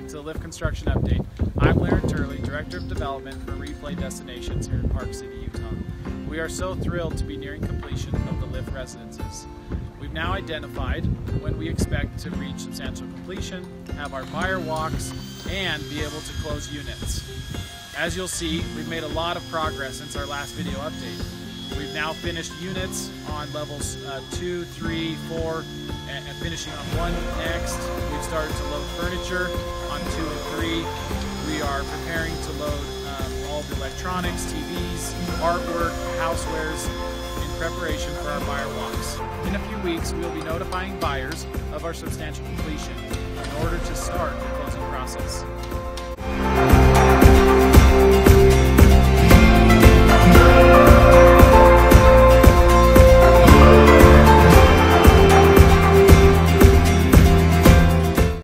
to the Lift Construction Update. I'm Larry Turley, Director of Development for Replay Destinations here in Park City, Utah. We are so thrilled to be nearing completion of the Lift residences. We've now identified when we expect to reach substantial completion, have our buyer walks, and be able to close units. As you'll see, we've made a lot of progress since our last video update. We've now finished units on levels 2, 3, 4, and finishing on 1 next. We've started to load furniture on 2 and 3. We are preparing to load all the electronics, TVs, artwork, housewares in preparation for our buyer walks. In a few weeks, we will be notifying buyers of our substantial completion in order to start the closing process.